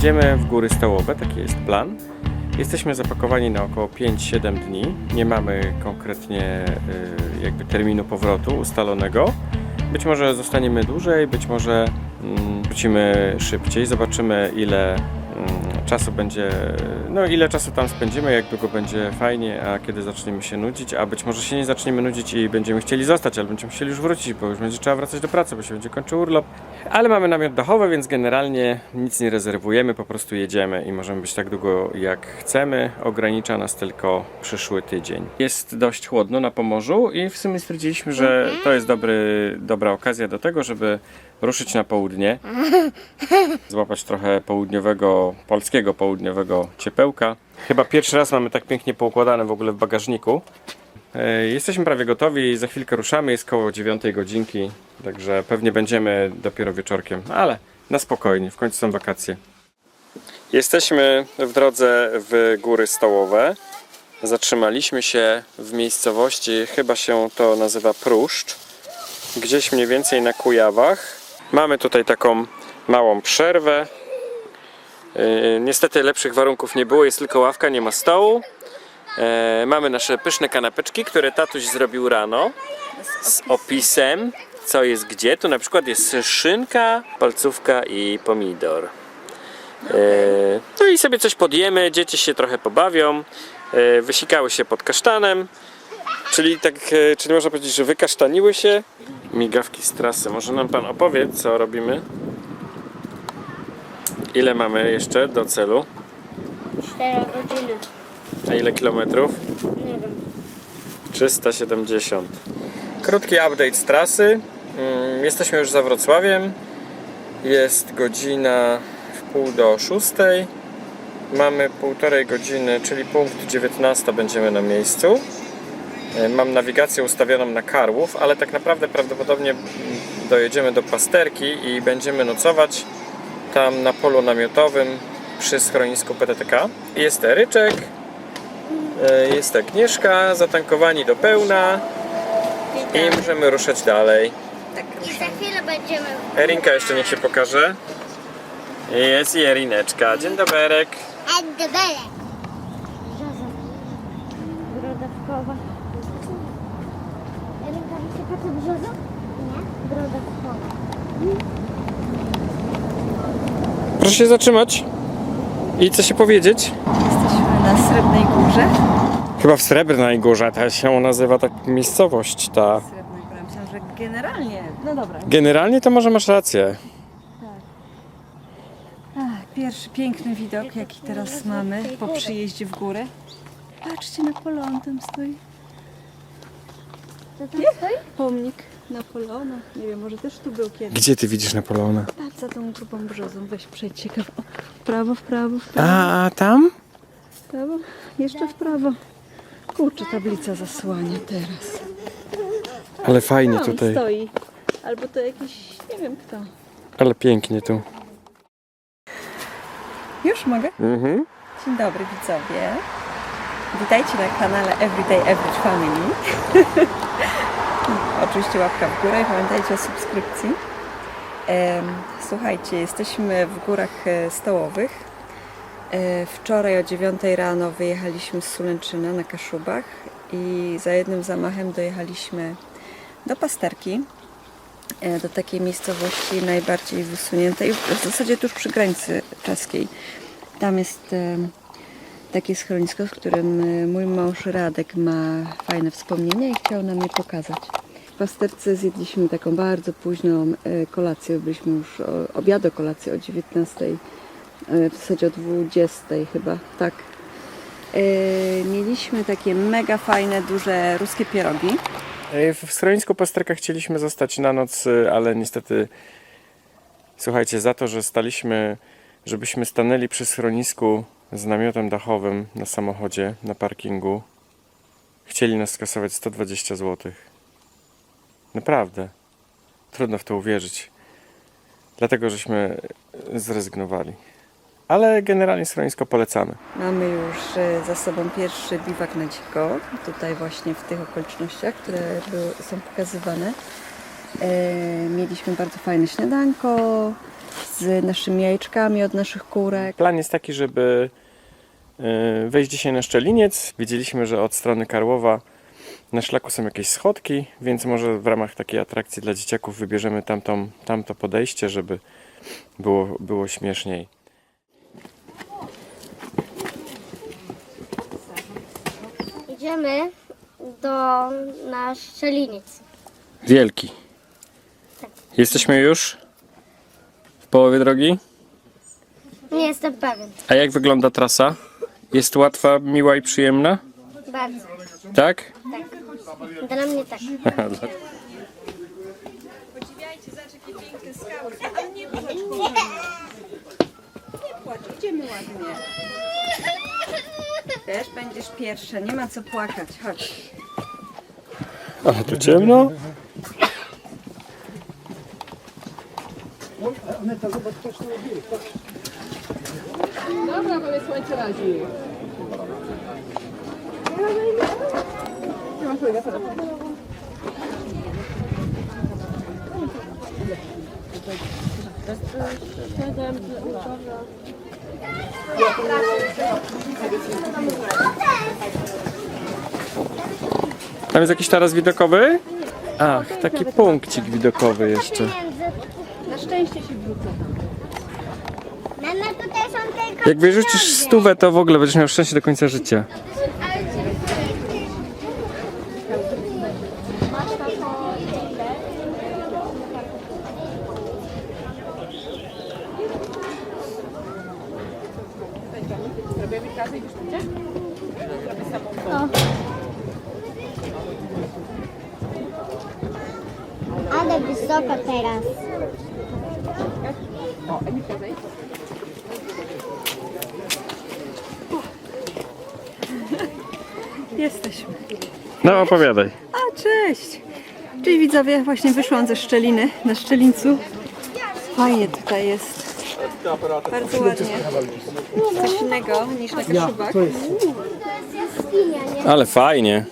Jedziemy w Góry Stołowe, taki jest plan. Jesteśmy zapakowani na około 5-7 dni. Nie mamy konkretnie jakby terminu powrotu ustalonego. Być może zostaniemy dłużej, być może wrócimy szybciej. Zobaczymy ile czasu będzie, no ile czasu tam spędzimy, jak długo będzie fajnie, a kiedy zaczniemy się nudzić, a być może się nie zaczniemy nudzić i będziemy chcieli zostać, ale będziemy chcieli już wrócić, bo już będzie trzeba wracać do pracy, bo się będzie kończył urlop. Ale mamy namiot dachowy, więc generalnie nic nie rezerwujemy, po prostu jedziemy i możemy być tak długo jak chcemy. Ogranicza nas tylko przyszły tydzień. Jest dość chłodno na Pomorzu i w sumie stwierdziliśmy, że to jest dobra okazja do tego, żeby ruszyć na południe, złapać trochę polskiego południowego ciepełka. Chyba pierwszy raz mamy tak pięknie poukładane w ogóle w bagażniku. Jesteśmy prawie gotowi i za chwilkę ruszamy, jest koło 9 godzinki, także pewnie będziemy dopiero wieczorkiem, ale na spokojnie, w końcu są wakacje. Jesteśmy w drodze w Góry Stołowe. Zatrzymaliśmy się w miejscowości, chyba się to nazywa Pruszcz, gdzieś mniej więcej na Kujawach. Mamy tutaj taką małą przerwę. Niestety lepszych warunków nie było, jest tylko ławka, nie ma stołu. Mamy nasze pyszne kanapeczki, które tatuś zrobił rano z opisem, co jest gdzie. Tu na przykład jest szynka, palcówka i pomidor. No i sobie coś podjemy, dzieci się trochę pobawią, wysikały się pod kasztanem. Czyli można powiedzieć, że wykasztaniły się. Migawki z trasy. Może nam pan opowie, co robimy? Ile mamy jeszcze do celu? 4 godziny. A ile kilometrów? Nie wiem. 370. Krótki update z trasy. Jesteśmy już za Wrocławiem. Jest godzina 5:45. Mamy 1,5 godziny, czyli punkt 19 będziemy na miejscu. Mam nawigację ustawioną na Karłów, ale tak naprawdę prawdopodobnie dojedziemy do Pasterki i będziemy nocować tam na polu namiotowym przy schronisku PTTK. Jest Ryczek, jest Agnieszka, zatankowani do pełna i możemy ruszać dalej. I za chwilę będziemy... Erinka jeszcze niech się pokaże. Jest i Erineczka. Dzień doberek. Edbelek. Brodawkowa. Erinka, wysypacie brzoza? Nie. Brodawkowa. Proszę się zatrzymać i co się powiedzieć. Jesteśmy na Srebrnej Górze. Chyba w Srebrnej Górze ta się nazywa tak miejscowość ta. Srebrnej Górze, myślałam, że generalnie. No dobra. Generalnie to może masz rację. Pierwszy piękny widok, jaki teraz mamy po przyjeździe w górę. Patrzcie, Napoleon tam stoi. Co tam stoi? Pomnik Napoleona. Nie wiem, może też tu był kiedyś. Gdzie ty widzisz Napoleona? Patrz za tą grubą brzozą. Weź przejdź ciekaw. O, w prawo, w prawo, w prawo. A tam? W prawo. Jeszcze w prawo. Kurczę, tablica zasłania teraz. Ale fajnie No, tutaj. stoi. Albo to jakiś, nie wiem kto. Ale pięknie tu. Już mogę? Mhm. Dzień dobry widzowie. Witajcie na kanale Everyday Average Family. Oczywiście łapka w górę i pamiętajcie o subskrypcji. Słuchajcie, jesteśmy w Górach Stołowych. Wczoraj o 9 rano wyjechaliśmy z Sulęczyna na Kaszubach i za jednym zamachem dojechaliśmy do Pasterki, do takiej miejscowości najbardziej wysuniętej, w zasadzie tuż przy granicy czeskiej. Tam jest takie schronisko, w którym mój mąż Radek ma fajne wspomnienia i chciał nam je pokazać. W Pasterce zjedliśmy taką bardzo późną kolację, byliśmy już kolację o 19, w zasadzie o 20 chyba, tak. Mieliśmy takie mega fajne, duże ruskie pierogi. W schronisku Pasterka chcieliśmy zostać na noc, ale niestety, słuchajcie, za to, że żebyśmy stanęli przy schronisku z namiotem dachowym na samochodzie, na parkingu, chcieli nas skasować 120 zł. Naprawdę. Trudno w to uwierzyć. Dlatego, żeśmy zrezygnowali. Ale generalnie schronisko polecamy. Mamy już za sobą pierwszy biwak na dziko, tutaj właśnie w tych okolicznościach, które są pokazywane. Mieliśmy bardzo fajne śniadanko z naszymi jajeczkami od naszych kurek. Plan jest taki, żeby wejść dzisiaj na Szczeliniec. Wiedzieliśmy, że od strony Karłowa na szlaku są jakieś schodki, więc może w ramach takiej atrakcji dla dzieciaków wybierzemy tamto podejście, żeby było śmieszniej. Idziemy na Szczeliniec. Wielki. Jesteśmy już w połowie drogi. Nie jestem pewien. A jak wygląda trasa? Jest łatwa, miła i przyjemna? Bardzo. Tak? Dla mnie tak. Podziwiajcie, zobacz jakie piękne skały. Ale nie płacz, nie płacz, idziemy ładnie. Też będziesz pierwsza, nie ma co płakać, chodź. Ale tu ciemno. Dobra, bo mnie słońce razi. Tam jest jakiś taras widokowy? Ach, taki punkcik widokowy jeszcze. Na szczęście się wrócę. Mama, tutaj są tylko Jak wyrzucisz 100, to w ogóle będziesz miał szczęście do końca życia. Ale wysoko teraz. Jesteśmy. No opowiadaj. A, cześć! Cześć widzowie, właśnie wyszłam ze Szczeliny, na Szczelińcu. Fajnie tutaj jest. Bardzo ładnie. Coś innego niż na Kaszubach. Ale fajnie.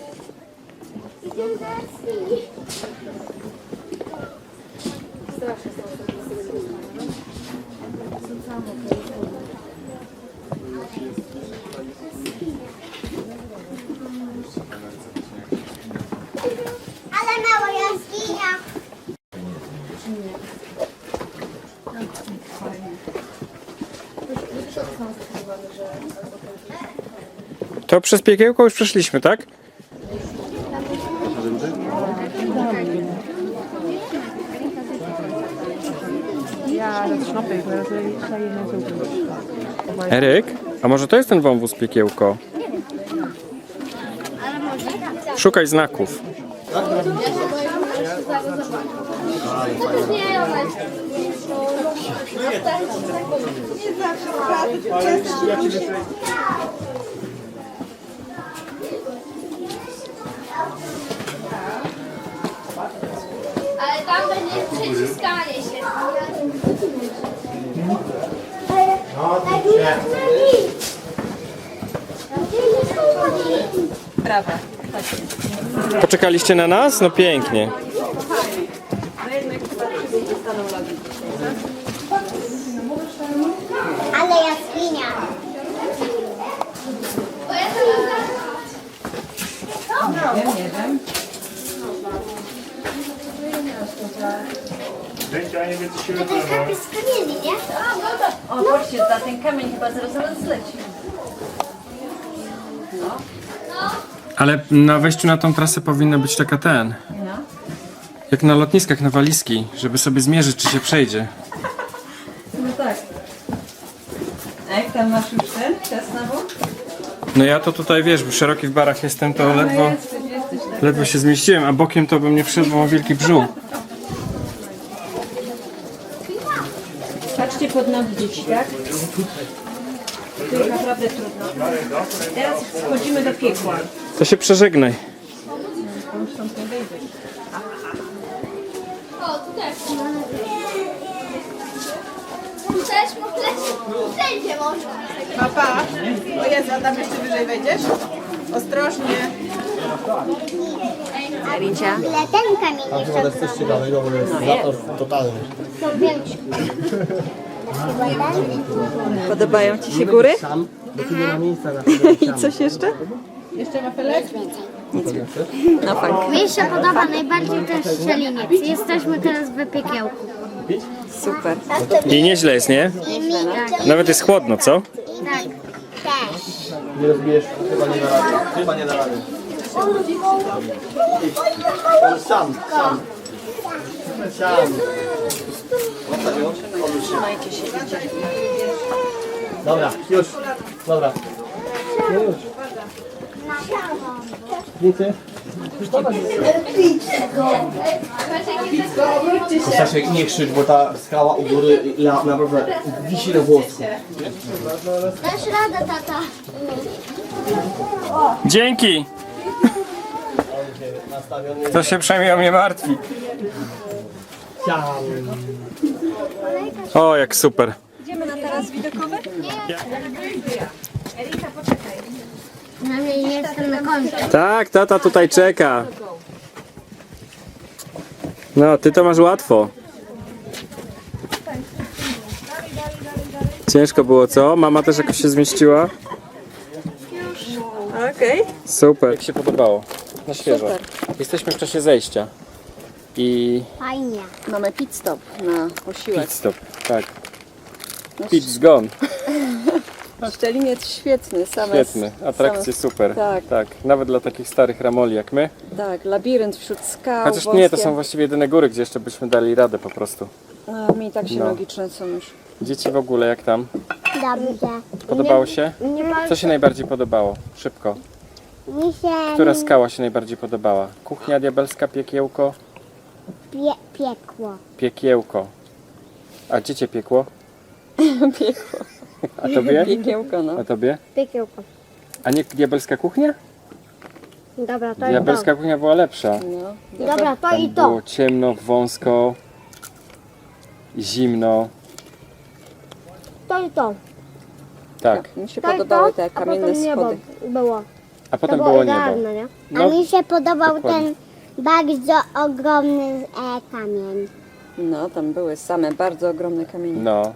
Ale mała jaskinia. To przez piekiełko już przeszliśmy, tak? Eryk, a może to jest ten wąwóz piekiełko? Szukaj znaków. Ale tam będzie przyciskanie się. Brawa. Poczekaliście na nas? No pięknie. No jednak chyba wszyscy dostaną lody. Ale jaskinia. Nie wiem. To jest kapis z kamieni, nie? O, patrzcie, za ten kamień chyba zaraz zleci. Ale na wejściu na tą trasę powinna być taka jak na lotniskach, na walizki, żeby sobie zmierzyć, czy się przejdzie. No tak. A jak tam masz już ten czas na bok? No ja to tutaj, wiesz, bo szeroki w barach jestem, to ledwo się zmieściłem, a bokiem to bym nie wszedł, bo mam wielki brzuch. Patrzcie pod nogi dzieci, tak? To jest naprawdę trudno. Teraz wchodzimy do piekła. To się przeżegnaj. O, tu też. Tu też można. Wszędzie można. Papa, o Jezu, a tam jeszcze wyżej wejdziesz? Ostrożnie. Rincia. Ale ten kamień jeszcze To jest ciekawe, bo jest zator totalny. są większe. Podobają Ci się góry? Sam, bo tu nie ma miejsca na I coś jeszcze? Jeszcze wafelek? No fajnie. Mi się podoba najbardziej ten szczeliniec. Jesteśmy teraz w piekiełku. Super. I nieźle jest, nie? Nawet jest chłodno, co? Tak. Nie rozbijesz, chyba nie da rady. Chyba nie da rady. On sam. Dobra, już. Dobra. No już. Wiecie? Staszek, nie krzycz, bo ta skała u góry naprawdę wisi na włosku. Dasz radę, tata. Dzięki! To się przynajmniej o mnie martwi. O, jak super. Idziemy na taras widokowy? Przynajmniej nie jestem na końcu. Tak, tata tutaj czeka. No, ty to masz łatwo. Ciężko było, co? Mama też jakoś się zmieściła? Okej. Super. Jak się podobało? Na świeżo. Jesteśmy w czasie zejścia. I Fajnie. Mamy pit stop na posiłek. pit stop. Tak. Pit's gone. Szczeliniec świetny. Świetny. Atrakcje super. Tak. Nawet dla takich starych ramoli jak my. Tak, labirynt wśród skał. Chociaż nie, to są właściwie jedyne góry, gdzie jeszcze byśmy dali radę po prostu. A mi tak się No. nogi trzęsą już. Dzieci w ogóle jak tam? Dobrze. Podobało się? Nie ma... Co się najbardziej podobało? Szybko. Mi się Która skała się najbardziej podobała? Kuchnia diabelska, piekiełko? piekło. Piekiełko. A gdzie cię piekło? Piekło. A tobie? Piekiełko, no. A tobie? Piekiełko. A nie diabelska kuchnia? Dobra, to Diabelska kuchnia była lepsza. No. Dobra, to Tam i to. było ciemno, wąsko, zimno. To i to. Tak. Mi się To i podobały to, te a kamienne potem niebo schody. było. A potem to było idealne, niebo. nie? No, A mi się podobał dokładnie. ten bardzo ogromny kamień. No, tam były same bardzo ogromne kamienie. No.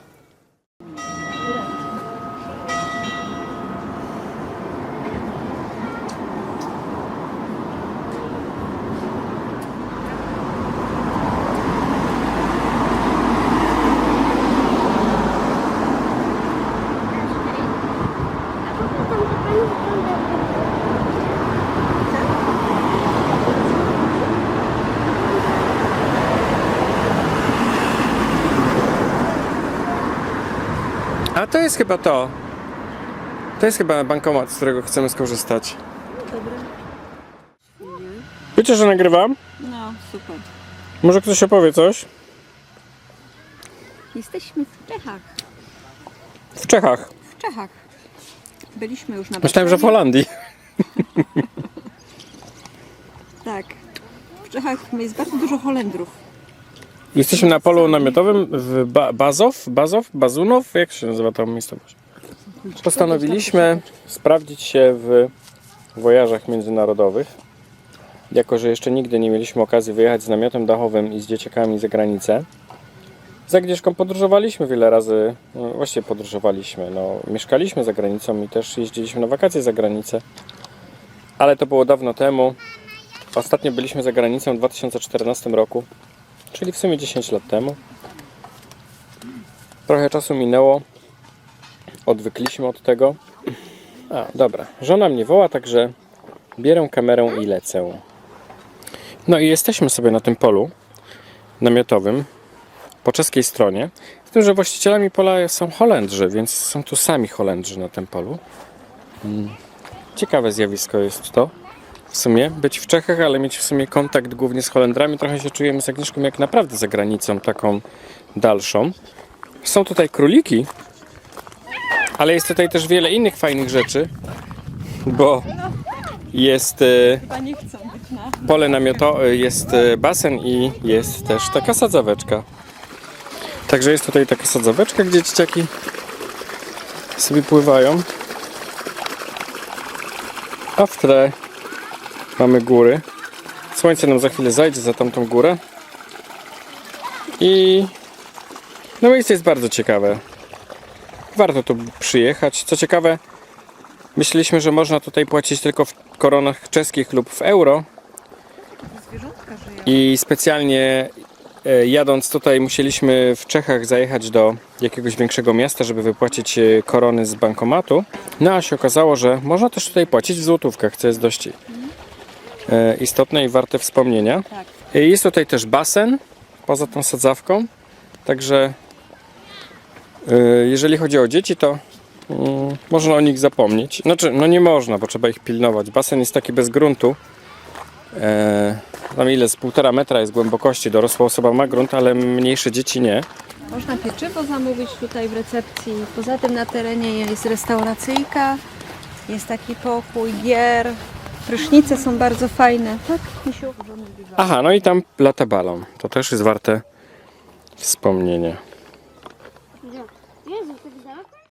A to jest chyba to. To jest chyba bankomat, z którego chcemy skorzystać. Wiecie, że nagrywam? No, super. Może ktoś opowie coś? Jesteśmy w Czechach. W Czechach. W Czechach. Byliśmy już na Myślałem, że w basenie. Holandii. Tak. W Czechach jest bardzo dużo Holendrów. Jesteśmy na polu namiotowym w Bazunow? Jak się nazywa ta miejscowość? Postanowiliśmy sprawdzić się w wojażach międzynarodowych. Jako że jeszcze nigdy nie mieliśmy okazji wyjechać z namiotem dachowym i z dzieciakami za granicę. Z Agnieszką podróżowaliśmy wiele razy, no właściwie podróżowaliśmy, no, mieszkaliśmy za granicą i też jeździliśmy na wakacje za granicę. Ale to było dawno temu. Ostatnio byliśmy za granicą w 2014 roku, czyli w sumie 10 lat temu. Trochę czasu minęło, odwykliśmy od tego. A, dobra, żona mnie woła, także bierę kamerę i lecę. No i jesteśmy sobie na tym polu namiotowym po czeskiej stronie. Z tym, że właścicielami pola są Holendrzy, więc są tu sami Holendrzy na tym polu. Ciekawe zjawisko jest to. W sumie być w Czechach, ale mieć w sumie kontakt głównie z Holendrami. Trochę się czujemy z Agnieszką jak naprawdę za granicą, taką dalszą. Są tutaj króliki, ale jest tutaj też wiele innych fajnych rzeczy, bo jest Chyba nie chcą być na... pole namiotowe, jest basen i jest też taka sadzaweczka. Także jest tutaj taka sadzaweczka, gdzie dzieciaki sobie pływają. A w tle mamy góry. Słońce nam za chwilę zajdzie za tamtą górę. I No miejsce jest bardzo ciekawe. Warto tu przyjechać. Co ciekawe, myśleliśmy, że można tutaj płacić tylko w koronach czeskich lub w euro. I specjalnie jadąc tutaj musieliśmy w Czechach zajechać do jakiegoś większego miasta, żeby wypłacić korony z bankomatu. No a się okazało, że można też tutaj płacić w złotówkach, co jest dość istotne i warte wspomnienia. Jest tutaj też basen poza tą sadzawką, także jeżeli chodzi o dzieci, to można o nich zapomnieć. Znaczy, no nie można, bo trzeba ich pilnować. Basen jest taki bez gruntu. Tam ile? Z 1,5 metra jest głębokości. Dorosła osoba ma grunt, ale mniejsze dzieci nie. Można pieczywo zamówić tutaj w recepcji. Poza tym na terenie jest restauracyjka, jest taki pokój, gier. Prysznice są bardzo fajne. Tak, Misiu? Aha, no i tam lata balon. To też jest warte wspomnienia. Jezu, tak daleko?